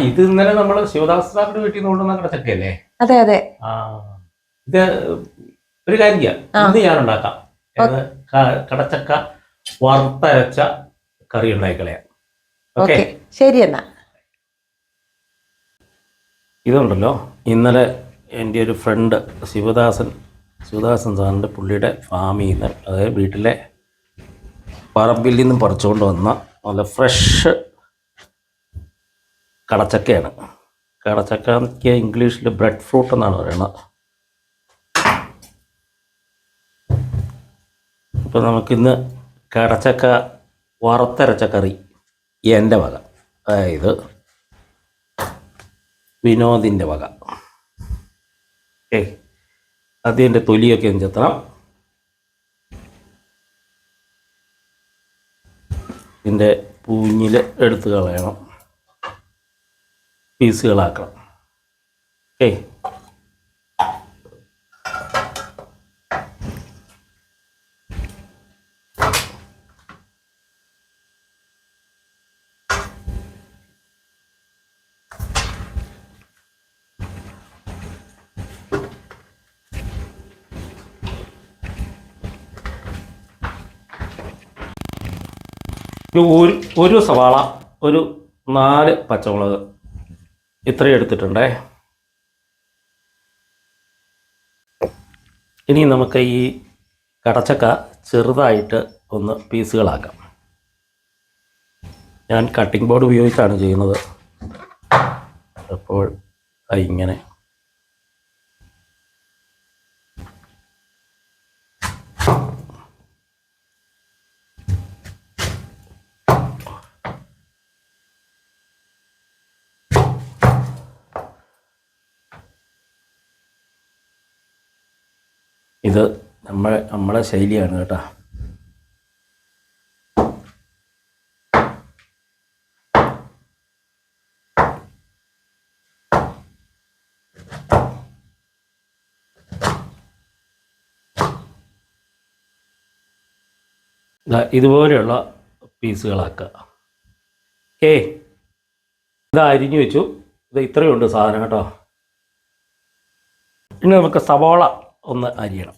ഇത് ഇന്നലെ നമ്മൾ ശിവദാസ് സാറിന്റെ വീട്ടിൽ നിന്ന് കൊണ്ടുവന്ന കടച്ചക്കയല്ലേ? അതെ അതെ. ഇത് ഒരു കാര്യം ചെയ്യാം, ഇന്ന് ഞാൻ ഉണ്ടാക്കാം. കടച്ചക്ക വറുത്തരച്ച കറി ഉണ്ടാക്കിക്കളയാം. ഓക്കെ, ശരി. എന്നാ ഇതുണ്ടല്ലോ, ഇന്നലെ എൻ്റെ ഒരു ഫ്രണ്ട് ശിവദാസൻ സാറിൻ്റെ പുള്ളിയുടെ ഫാമിൽ നിന്ന്, അതായത് വീട്ടിലെ പറമ്പിൽ നിന്നും പറിച്ചുകൊണ്ട് വന്ന നല്ല ഫ്രഷ് കടച്ചക്കയാണ്. കടച്ചക്കയ്ക്ക് ഇംഗ്ലീഷിൽ ബ്രെഡ് ഫ്രൂട്ട് എന്നാണ് പറയുന്നത്. അപ്പോൾ നമുക്കിന്ന് കടച്ചക്ക വറുത്തരച്ച കറി എൻ്റെ വക, അതായത് വിനോദിൻ്റെ വക. ആദ്യം എൻ്റെ തൊലിയൊക്കെ ഒന്ന് ചെത്തണം. ഇതിൻ്റെ പൂഞ്ഞിൽ എടുത്ത് കളയണം, പീസുകളാക്കണം. ഓക്കെ, ഒരു സവാള, ഒരു 4 പച്ചമുളക്, ഇത്രയും എടുത്തിട്ടുണ്ടേ. ഇനി നമുക്ക് ഈ കടച്ചക്ക ചെറുതായിട്ട് ഒന്ന് പീസുകളാക്കാം. ഞാൻ കട്ടിംഗ് ബോർഡ് ഉപയോഗിച്ചാണ് ചെയ്യുന്നത്. അപ്പോൾ ഇങ്ങനെ ഇത് നമ്മളെ ശൈലിയാണ് കേട്ടോ. ഇതുപോലെയുള്ള പീസുകളാക്കുക. ഓക്കേ, ഇത് അരിഞ്ഞു വെച്ചു. ഇത് ഇത്രയുണ്ട് സാധനം കേട്ടോ. ഇനി നമുക്ക് സവാള ഒന്ന് അരിയണം.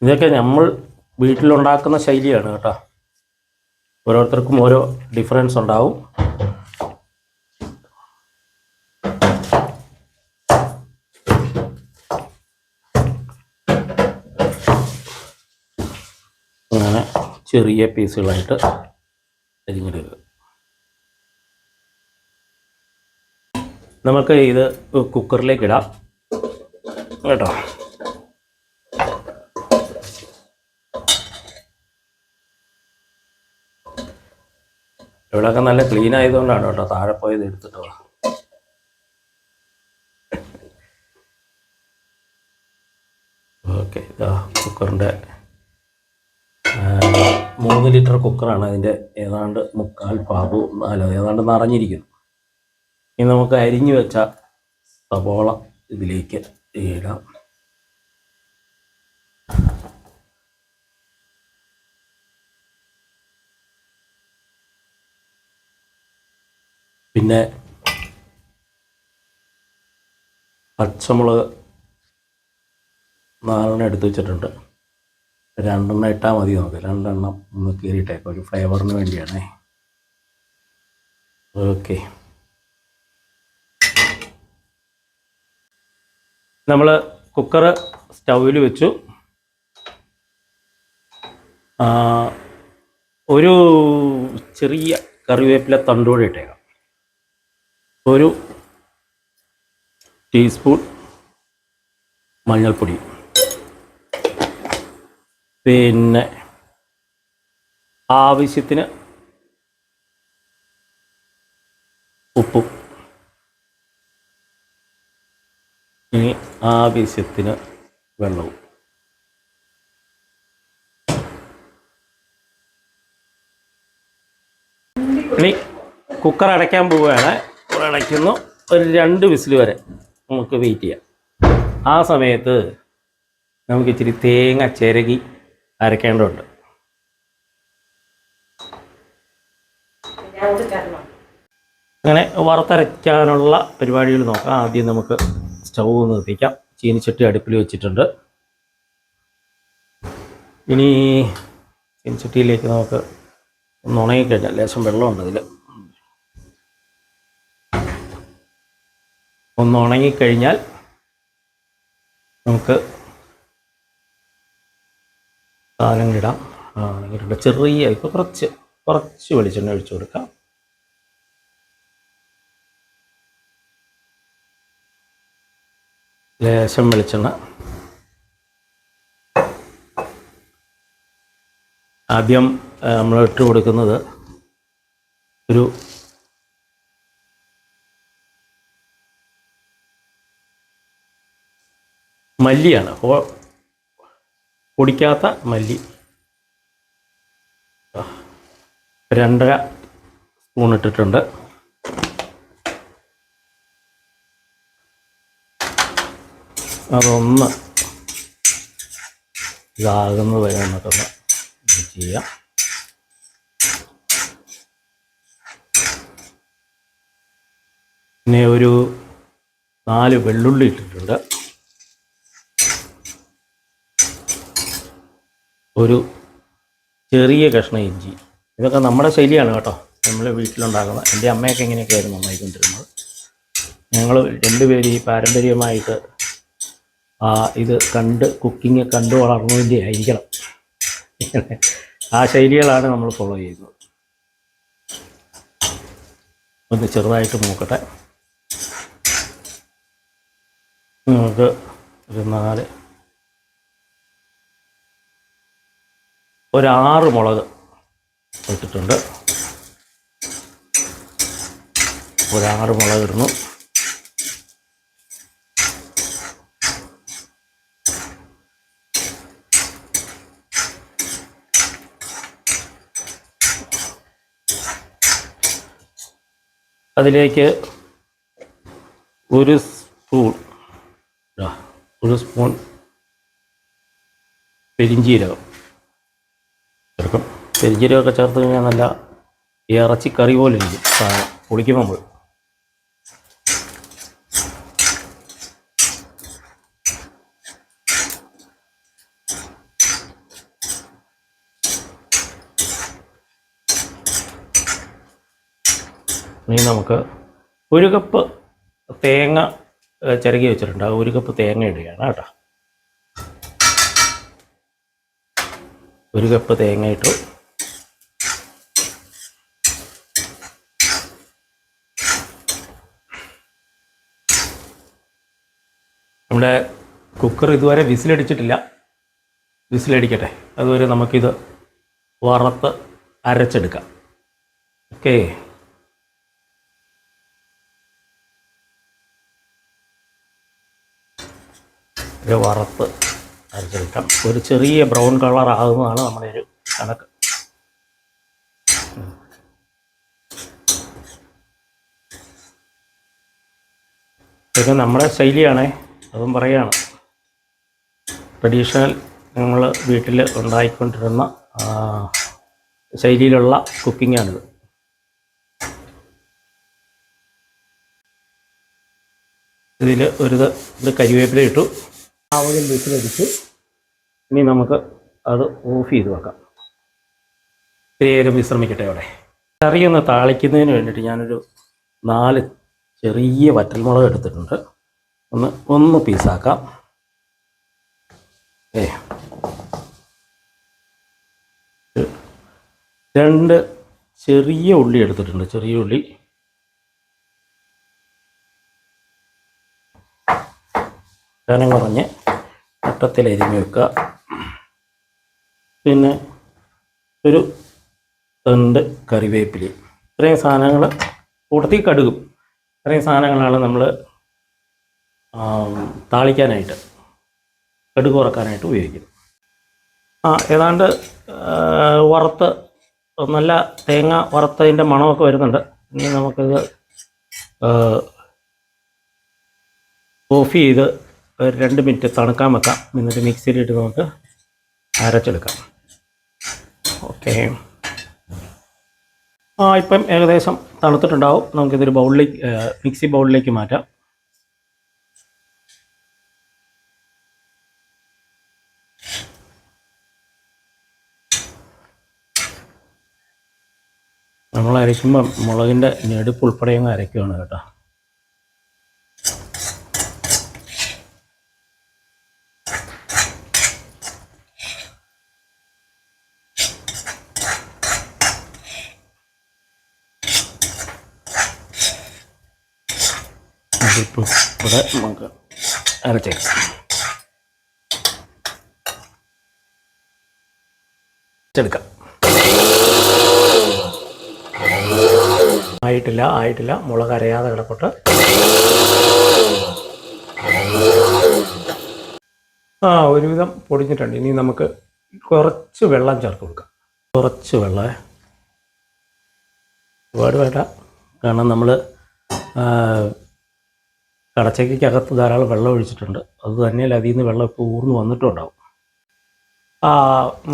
ഇതൊക്കെ നമ്മൾ വീട്ടിലുണ്ടാക്കുന്ന ശൈലിയാണ് കേട്ടോ. ഓരോരുത്തർക്കും ഓരോ ഡിഫറൻസ് ഉണ്ടാവും. അങ്ങനെ ചെറിയ പീസുകളായിട്ട് അരിഞ്ഞെടുക്കുക. നമുക്ക് ഇത് കുക്കറിലേക്ക് ഇടാം കേട്ടോ. ഇവിടെയൊക്കെ നല്ല ക്ലീൻ ആയതുകൊണ്ടാണ് കേട്ടോ താഴെ പോയത് എടുത്തിട്ടോ. ഓക്കെ, ഇതാ കുക്കറിൻ്റെ 3 ലിറ്റർ കുക്കറാണ്. അതിൻ്റെ ഏതാണ്ട് 3/4 ഭാഗവും ഏതാണ്ട് നിറഞ്ഞിരിക്കുന്നു. ഇനി നമുക്ക് അരിഞ്ഞു വെച്ച സവോള ഇതിലേക്ക് ഇടാം. പിന്നെ പച്ചമുളക് 4 എടുത്ത് വെച്ചിട്ടുണ്ട്. 2 ഇട്ടാൽ മതി. നമുക്ക് 2 ഒന്ന് കീറിയിട്ടേക്കാം, ഒരു ഫ്ലേവറിന് വേണ്ടിയാണേ. ഓക്കെ, നമ്മൾ കുക്കർ സ്റ്റൗവിൽ വെച്ചു. ഒരു ചെറിയ കറിവേപ്പില തണ്ടോടെ ഇട്ടേക്കാം. 1 ടീസ്പൂൺ മഞ്ഞൾപ്പൊടി, പിന്നെ ആവശ്യത്തിന് ഉപ്പും, ഇനി ആവശ്യത്തിന് വെള്ളവും. ഇനി കുക്കർ അടയ്ക്കാൻ പോവുകയാണ്. അടയ്ക്കുന്നു. ഒരു 2 വിസിൽ വരെ നമുക്ക് വെയിറ്റ് ചെയ്യാം. ആ സമയത്ത് നമുക്ക് ഇച്ചിരി തേങ്ങ ചിരകി അരക്കേണ്ടതുണ്ട്. അങ്ങനെ വറുത്തരയ്ക്കാനുള്ള പരിപാടികൾ നോക്കാം. ആദ്യം നമുക്ക് സ്റ്റൗ നിർത്തിക്കാം. ചീനിച്ചട്ടി അടുപ്പിൽ വെച്ചിട്ടുണ്ട്. ഇനി ചീനിച്ചട്ടിയിലേക്ക് നമുക്ക് ഒന്ന് ഉണങ്ങിക്കഴിഞ്ഞാൽ, ലേശം വെള്ളമുണ്ട് അതിൽ, ഒന്ന് ഉണങ്ങിക്കഴിഞ്ഞാൽ നമുക്ക് സാധനങ്ങളിടാം. ഉണങ്ങിയിട്ടുണ്ട്. ചെറിയ ഇപ്പോൾ കുറച്ച് വെളിച്ചെണ്ണ ഒഴിച്ചു കൊടുക്കാം. ലേശം വെളിച്ചെണ്ണ. ആദ്യം നമ്മൾ ഇട്ട് കൊടുക്കുന്നത് ഒരു മല്ലിയാണ്, പൊടിക്കാത്ത മല്ലി. 2.5 സ്പൂൺ ഇട്ടിട്ടുണ്ട്. അതൊന്ന് ഇതാകുന്നത് വരെ നമുക്കൊന്ന് ചെയ്യാം. പിന്നെ ഒരു 4 വെള്ളുള്ളി ഇട്ടിട്ടുണ്ട്. ഒരു ചെറിയ കഷ്ണം ഇഞ്ചി. ഇതൊക്കെ നമ്മുടെ ശൈലിയാണ് കേട്ടോ, നമ്മൾ വീട്ടിലുണ്ടാക്കുന്നത്. എൻ്റെ അമ്മയൊക്കെ ഇങ്ങനെയൊക്കെയായിരുന്നു നന്നായിക്കൊണ്ടിരുന്നത്. ഞങ്ങൾ രണ്ടുപേരും ഈ പാരമ്പര്യമായിട്ട് ഇത് കുക്കിംഗ് കണ്ടു വളർന്നതിൻ്റെ ആയിരിക്കണം. ആ ശൈലികളാണ് നമ്മൾ ഫോളോ ചെയ്യുന്നത്. ഒന്ന് ചെറുതായിട്ട് മൂക്കട്ടെ. നമുക്ക് ഒരു 6 മുളക് ഇട്ടിട്ടുണ്ട്. 6 മുളക് ഇടുന്നു. അതിലേക്ക് ഒരു സ്പൂൺ പെരിഞ്ചീരകം ചേർക്കും. പെരിഞ്ചീരകമൊക്കെ ചേർത്ത് കഴിഞ്ഞാൽ നല്ല ഇറച്ചിക്കറി പോലെ ഇരിക്കും സാധനം പൊളിക്കുമ്പോൾ. ഇനി നമുക്ക് 1 കപ്പ് തേങ്ങ ചിരകി വെച്ചിട്ടുണ്ട്. 1 കപ്പ് തേങ്ങ ഇടുകയാണ് കേട്ടോ. 1 കപ്പ് തേങ്ങ ഇട്ടു. നമ്മുടെ കുക്കർ ഇതുവരെ വിസിലടിച്ചിട്ടില്ല. വിസിലടിക്കട്ടെ, അതുവരെ നമുക്കിത് വറുത്ത് അരച്ചെടുക്കാം. ഓക്കെ. വറുത്ത് അരച്ചെടുക്കാം. ഒരു ചെറിയ ബ്രൗൺ കളർ ആകുന്നതാണ് നമ്മുടെ ഒരു കണക്ക്. ഇതൊക്കെ നമ്മുടെ ശൈലിയാണേ, അതും പറയുകയാണ്. ട്രഡീഷണൽ നമ്മൾ വീട്ടിൽ ഉണ്ടായിക്കൊണ്ടിരുന്ന ശൈലിയിലുള്ള കുക്കിങ്ങാണിത്. ഇതിൽ ഇത് കരിവേപ്പില ഇട്ടു. ആവതും വീട്ടിലടിച്ചു. ഇനി നമുക്ക് അത് ഓഫ് ചെയ്ത് വെക്കാം. ഇത്തിരി നേരം വിശ്രമിക്കട്ടെ. അവിടെ കറിയൊന്ന് താളിക്കുന്നതിന് വേണ്ടിയിട്ട് ഞാനൊരു 4 ചെറിയ വറ്റൽമുളക് എടുത്തിട്ടുണ്ട്. ഒന്ന് പീസാക്കാം. 2 ചെറിയ ഉള്ളി എടുത്തിട്ടുണ്ട്. ചെറിയ ഉള്ളി കനം കുറഞ്ഞ് വട്ടത്തിൽ അരിഞ്ഞ് വെക്കുക. പിന്നെ ഒരു 2 കറിവേപ്പില. ഇത്രയും സാധനങ്ങൾ കൂട്ടത്തിൽ കടുകും. ഇത്രയും സാധനങ്ങളാണ് നമ്മൾ താളിക്കാനായിട്ട്, കടുക് വറക്കാനായിട്ട് ഉപയോഗിക്കുന്നത്. ഏതാണ്ട് വറുത്ത് നല്ല തേങ്ങ വറുത്തതിൻ്റെ മണമൊക്കെ വരുന്നുണ്ട്. ഇനി നമുക്കിത് ഓഫ് ചെയ്ത് 2 മിനിറ്റ് തണുക്കാൻ വെക്കാം. എന്നിട്ട് മിക്സിയിലിട്ട് നമുക്ക് അരച്ചെടുക്കാം. ഓക്കെ. ഇപ്പം ഏകദേശം തണുത്തിട്ടുണ്ടാവും. നമുക്കിതൊരു ബൗളിലേക്ക് മിക്സി ബൗളിലേക്ക് മാറ്റാം. നമ്മൾ അരയ്ക്കുമ്പം മുളകിൻ്റെ ഞെടുപ്പ് ഉൾപ്പെടെ അങ്ങ് അരയ്ക്കുകയാണ് കേട്ടോ. ഞെടുപ്പ് ഇവിടെ നമുക്ക് അരച്ചേക്കാം. എടുക്കാം. ആയിട്ടില്ല. മുളക് അരയാതെ കിടക്കട്ടെ. ഒരുവിധം പൊടിഞ്ഞിട്ടുണ്ട്. ഇനി നമുക്ക് കുറച്ച് വെള്ളം ചേർത്ത് കൊടുക്കാം. കുറച്ച് വെള്ളം, ഒരുപാട് വേണ്ട. കാരണം നമ്മൾ കടച്ചക്കകത്ത് ധാരാളം വെള്ളം ഒഴിച്ചിട്ടുണ്ട്. അത് തന്നെയല്ല, അതിൽ നിന്ന് വെള്ളം ഇപ്പോൾ ഊർന്ന് വന്നിട്ടുണ്ടാവും.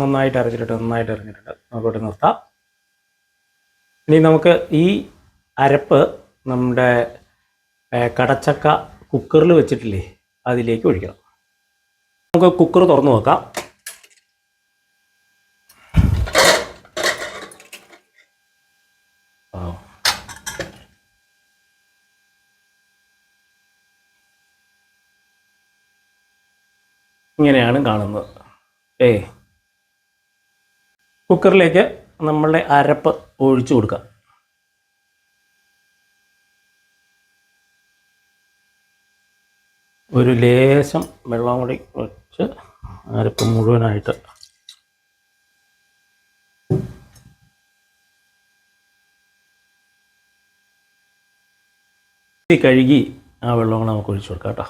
നന്നായിട്ട് അരച്ചിട്ടുണ്ട്. നമുക്കിവിടെ നിർത്താം. ഇനി നമുക്ക് ഈ അരപ്പ് നമ്മുടെ കടച്ചക്ക കുക്കറിൽ വെച്ചിട്ടില്ലേ, അതിലേക്ക് ഒഴിക്കണം. നമുക്ക് കുക്കർ തുറന്ന് നോക്കാം. ഇങ്ങനെയാണ് കാണുന്നത്. കുക്കറിലേക്ക് നമ്മളുടെ അരപ്പ് ഒഴിച്ചു കൊടുക്കാം. ഒരു ലേശം വെള്ളം കൂടി വെച്ച് അരപ്പ് മുഴുവനായിട്ട് കഴുകി ആ വെള്ളം കൂടെ നമുക്ക് ഒഴിച്ചു കൊടുക്കാം കേട്ടോ.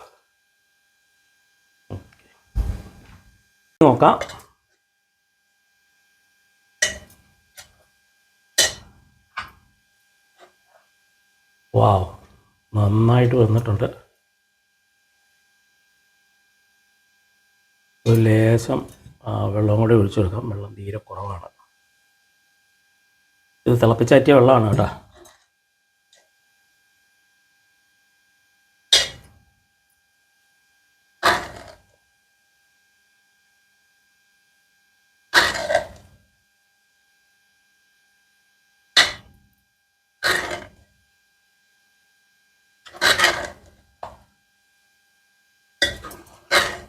നോക്കാം. വാവ്, നന്നായിട്ട് വന്നിട്ടുണ്ട്. ഒരു ലേശം വെള്ളം കൂടി ഒഴിച്ചു കൊടുക്കാം. വെള്ളം തീരെ കുറവാണ്. ഇത് തിളപ്പിച്ചാറ്റിയ വെള്ളമാണ് കേട്ടോ.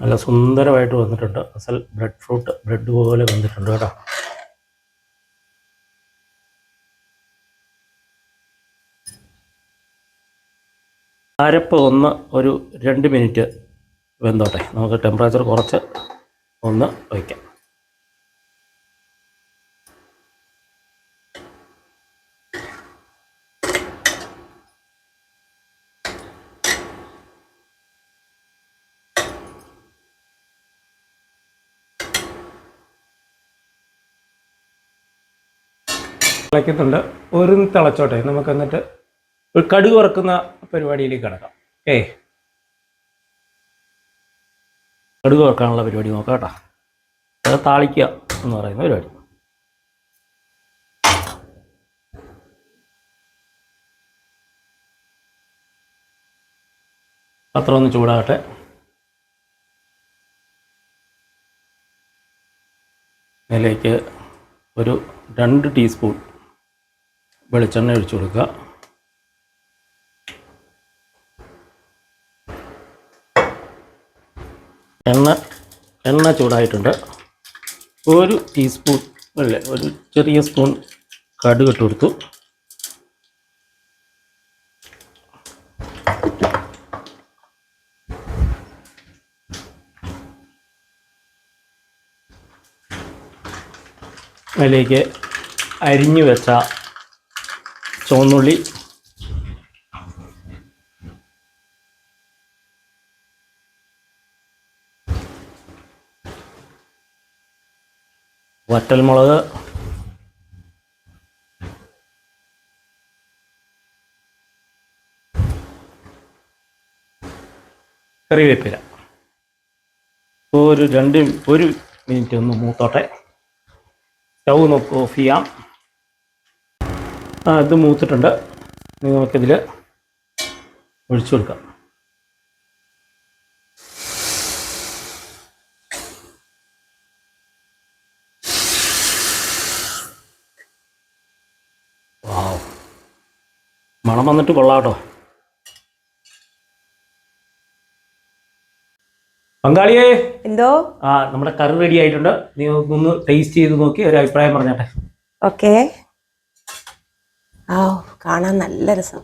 നല്ല സുന്ദരമായിട്ട് വന്നിട്ടുണ്ട്. അസൽ ബ്രെഡ് പോലെ വന്നിട്ടുണ്ട് കേട്ടോ. അരപ്പ് ഒരു 2 മിനിറ്റ് വെന്തോട്ടെ. നമുക്ക് ടെമ്പറേച്ചർ കുറച്ച് ഒന്ന് വയ്ക്കാം. തിളയ്ക്കുന്നുണ്ട്. ഒരു തിളച്ചോട്ടെ. നമുക്ക് എന്നിട്ട് ഒരു കടുക് വറക്കുന്ന പരിപാടിയിലേക്ക് കിടക്കാം. കടുക് വറക്കാനുള്ള പരിപാടി നോക്കാം കേട്ടോ. അത് താളിക്കുക എന്ന് പറയുന്ന പരിപാടി. പാത്രം ഒന്ന് ചൂടാകട്ടെ. അതിലേക്ക് ഒരു 2 ടീസ്പൂൺ വെളിച്ചെണ്ണ ഒഴിച്ചു കൊടുക്കുക. എണ്ണ ചൂടായിട്ടുണ്ട്. ഒരു ടീസ്പൂൺ ഒരു ചെറിയ സ്പൂൺ കടുക് ഇട്ട് കൊടുത്തു. അതിലേക്ക് അരിഞ്ഞു വെച്ച ചുവന്നുള്ളി, വറ്റൽമുളക്, കറിവേപ്പില. ഒരു 1 മിനിറ്റ് ഒന്ന് മൂത്തോട്ടെ. സ്റ്റൗ നമുക്ക് ഓഫ് ചെയ്യാം. ഇത് മൂത്തിട്ടുണ്ട്. ഇനി നമുക്കിതിൽ ഒഴിച്ചു കൊടുക്കാം. മണം വന്നിട്ട് കൊള്ളാട്ടോ. പങ്കാളിയേ, എന്തോ നമ്മുടെ കറി റെഡി ആയിട്ടുണ്ട്. നീ ഒന്ന് ടേസ്റ്റ് ചെയ്ത് നോക്കി ഒരു അഭിപ്രായം പറഞ്ഞാട്ടെ. ഓക്കെ. കാണാൻ നല്ല രസം.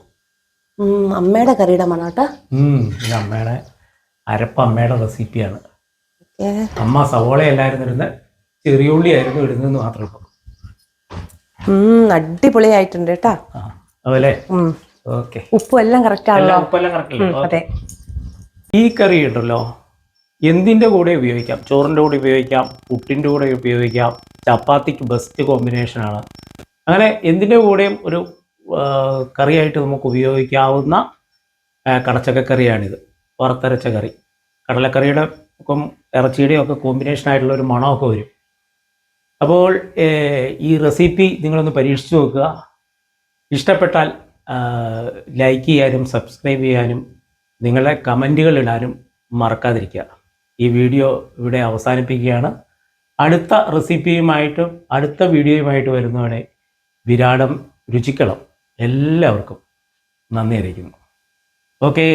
അമ്മയുടെ കറിയുടെ മണം കേട്ടോ. ഇത് അമ്മയുടെ അരപ്പ് അമ്മയുടെ റെസിപ്പിയാണ്. അമ്മ സവോള അല്ലായിരുന്നു ഇടുന്നത്, ചെറിയ ഉള്ളി ആയിരുന്നു ഇടുന്നതെന്ന് മാത്രമേ ഉള്ളൂ. അടിപൊളിയായിട്ടുണ്ട് കേട്ടോ. അതുപോലെ ഓക്കെ. ഉപ്പും എല്ലാം കറക്റ്റ് ആണല്ലോ. ഉപ്പെല്ലാം കറക്റ്റ്. ഈ കറി ഉണ്ടല്ലോ എന്തിൻ്റെ കൂടെ ഉപയോഗിക്കാം. ചോറിൻ്റെ കൂടെ ഉപയോഗിക്കാം, പുട്ടിൻ്റെ കൂടെ ഉപയോഗിക്കാം, ചപ്പാത്തിക്ക് ബെസ്റ്റ് കോമ്പിനേഷനാണ്. അങ്ങനെ എന്തിൻ്റെ കൂടെയും ഒരു കറിയായിട്ട് നമുക്ക് ഉപയോഗിക്കാവുന്ന കടച്ചക്കറിയാണിത്. വറുത്തരച്ച കറി. കടലക്കറിയുടെ ഒക്കെ ഇറച്ചിയുടെയും ഒക്കെ കോമ്പിനേഷനായിട്ടുള്ള ഒരു മണമൊക്കെ വരും. അപ്പോൾ ഈ റെസിപ്പി നിങ്ങളൊന്ന് പരീക്ഷിച്ച് നോക്കുക. ഇഷ്ടപ്പെട്ടാൽ ലൈക്ക് ചെയ്യാനും സബ്സ്ക്രൈബ് ചെയ്യാനും നിങ്ങളുടെ കമൻറ്റുകൾ ഇടാനും മറക്കാതിരിക്കുക. ഈ വീഡിയോ ഇവിടെ അവസാനിപ്പിക്കുകയാണ്. അടുത്ത റെസിപ്പിയുമായിട്ടും അടുത്ത വീഡിയോയുമായിട്ട് വരുന്നതോടെ വിരാടം രുചിക്കണം. എല്ലാവർക്കും നന്ദി അറിയിക്കുന്നു. ഓക്കേ.